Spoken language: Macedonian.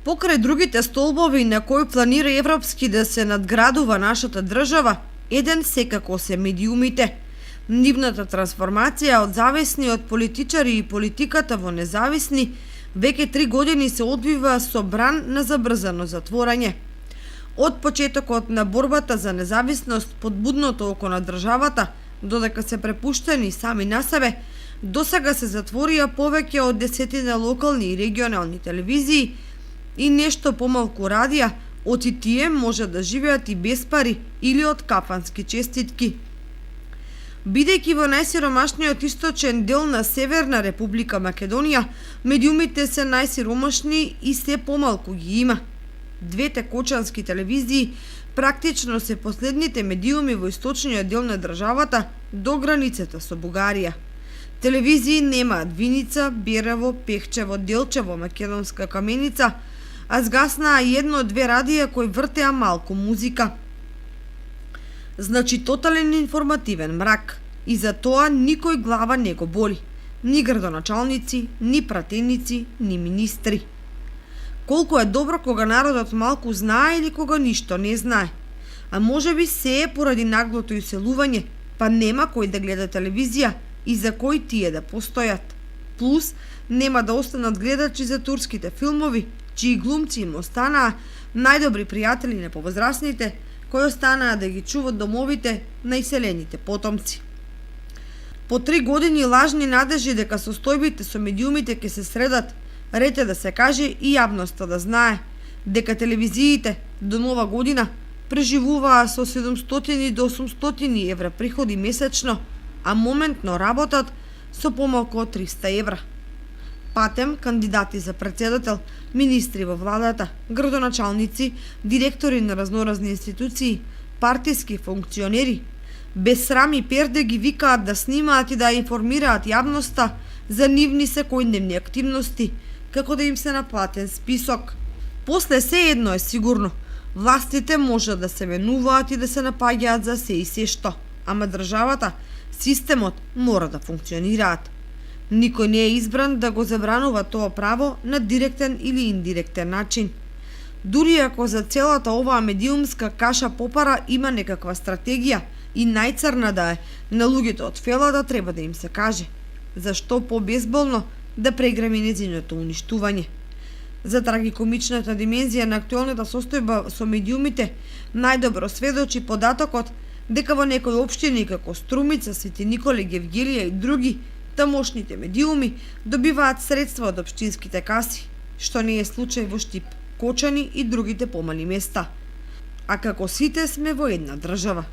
Покрај другите столбови на кои планира европски да се надградува нашата држава, еден секако се медиумите. Нивната трансформација од зависни од политичари и политиката во независни веќе 3 години се одвива со бран на забрзано затворање. Од почетокот на борбата за независност под будното око на државата, додека се препуштени сами на себе, досега се затворија повеќе од 10 локални и регионални телевизии и нешто помалку радија, од и тие може да живеат и без пари или од кафански честитки. Бидејќи во најсиромашниот источен дел на Северна Република Македонија, медиумите се најсиромашни и се помалку ги има. Двете кочански телевизии практично се последните медиуми во источниот дел на државата до границата со Бугарија. Телевизии немаат Виница, Берево, Пехчево, Делчево, Македонска Каменица, а згаснаа 1-2 радија кои вртеа малку музика. Значи тотален информативен мрак и за тоа никој глава не го боли. Ни градоначалници, ни пратеници, ни министри. Колку е добро кога народот малку знае или кога ништо не знае. А можеби се е поради наглото иселување, па нема кој да гледа телевизија и за кој тие да постојат. Плюс, нема да останат гледачи за турските филмови, чии глумци им останаа најдобри пријатели на повозрасните, кои останаа да ги чуват домовите на иселените потомци. По 3 години лажни надежи дека состојбите со медиумите ќе се средат, ред е да се каже и јавноста да знае дека телевизиите до нова година преживуваа со 700 до 800 евра приходи месечно, а моментно работат со помалку од 300 евра. Патем кандидати за председател, министри во владата, градоначалници, директори на разноразни институции, партиски функционери, без срам и перде ги викаат да снимаат и да информираат јавноста за нивни секојдневни активности, како да им се наплатен список. После се едно е сигурно, властите можат да се менуваат и да се напаѓаат за се и се што, ама државата, системот мора да функционираат. Никој не е избран да го забранува тоа право на директен или индиректен начин. Дури ако за целата оваа медиумска каша попара има некаква стратегија и најцрна да е, на луѓето од фелата треба да им се каже. Зашто побезболно да преграми нејзиното уништување? За трагикомичната димензија на актуелната состојба со медиумите најдобро сведочи податокот дека во некои општини како Струмица, Свети Николе, Гевгелија и други, тамошните медиуми добиваат средства од општинските каси, што не е случај во Штип, Кочани и другите помали места. А како сите сме во една држава.